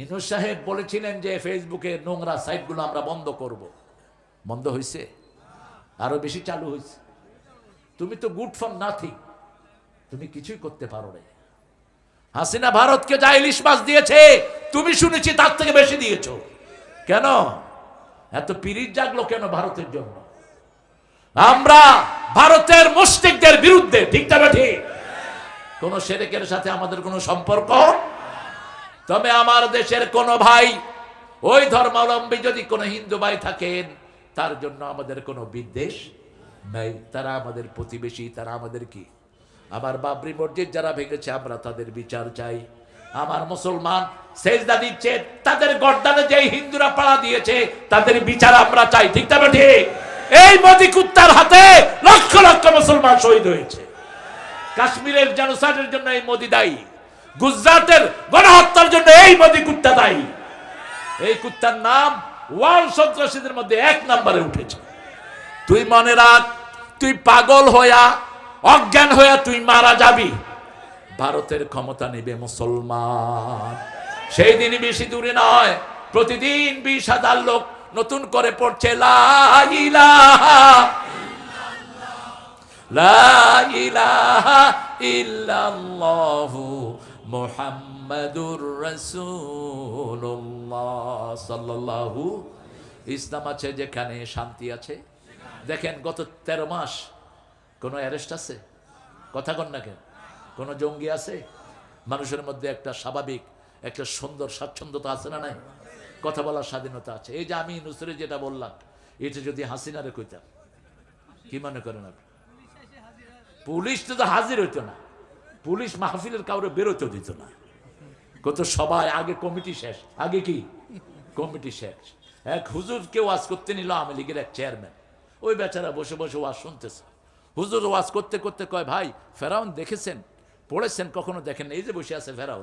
ইনুস সাহেব বলেছিলেন যে ফেসবুকে নোংরা সাইটগুলো আমরা বন্ধ করব। বন্ধ হয়েছে? আরো বেশি চালু হয়েছে। তুমি তো গুড ফর নাথিং, তুমি কিছুই করতে পারো না। হাসিনা ভারতকে যা ইলিশ মাছ দিয়েছে তুমি শুনেছি তার থেকে বেশি দিয়েছো। কেন এত পিরিত জাগলো কেন ভারতের জন্য? আমরা ভারতের মুশরিকদের বিরুদ্ধে, ঠিক না ঠিক? কোন শিরকের সাথে আমাদের কোনো সম্পর্ক। তবে আমার দেশের কোন ভাই ওই ধর্মাবলম্বী যদি কোনো হিন্দু ভাই থাকেন, তার জন্য আমাদের কোনো বিদ্বেষ নাই। তারা আমাদের প্রতিবেশী, তারা আমাদের কি। আবার বাবরি মসজিদ যারা ভেঙেছে আমরা তাদের বিচার চাই। আমার মুসলমান সেজদা দিচ্ছে, তাদের গর্দানে যে হিন্দুরা পাড়া দিয়েছে তাদের বিচার আমরা চাই, ঠিক না ঠিক? এই মোদি কুত্তার হাতে লক্ষ লক্ষ মুসলমান শহীদ হয়েছে। কাশ্মীরের জেনোসাইডের জন্য এই মোদি দায়ী, গুজরাটের গণহত্যার জন্য এই মোদি কুত্তা দায়ী। এই কুত্তার নাম ওয়ার্ল্ড সন্ত্রাসীদের মধ্যে 1 নম্বরে উঠেছে। তুই মনে রাখ, তুই পাগল হইয়া অজ্ঞান হইয়া তুই মারা যাবি, ভারতের ক্ষমতা নেবে মুসলমান। সেই দিনই বেশি দূরে নয়, প্রতিদিন 20,000 লোক নতুন করে পড়ছে লা ইলাহা লা ইলাহা ইল্লাল্লাহু মুহাম্মাদুর রাসূলুল্লাহ সাল্লাল্লাহু। ইসলাম আছে যেখানে শান্তি আছে। দেখেন গত 13 মাস কোন অ্যারেস্ট আছে? কথা কন না কেন? কোন জঙ্গি আছে? মানুষের মধ্যে একটা স্বাভাবিক একটা সুন্দর স্বাচ্ছন্দ্যতা আছে না নাই? কথা বলার স্বাধীনতা আছে। এই যে আমি নুসরে যেটা বললাম, এটা যদি হাসিনারে কইতাম, কি মনে করেন আপনি? পুলিশ তো হাজির হইতো না, পুলিশ মাহফিলের কাউরে বেরোতে দিত না। কত সবাই আগে কমিটি শেষ, আগে কি কমিটি শেষ। এক হুজুরকে ওয়াজ করতে নিল আওয়ামী লীগের এক চেয়ারম্যান। ওই বেচারা বসে বসে ওয়াজ শুনতেছে। হুজুর ওয়াজ করতে করতে কয়, ভাই ফেরাউন দেখেছেন, পড়েছেন, কখনো দেখেন? এই যে বসে আছে ফেরাউন।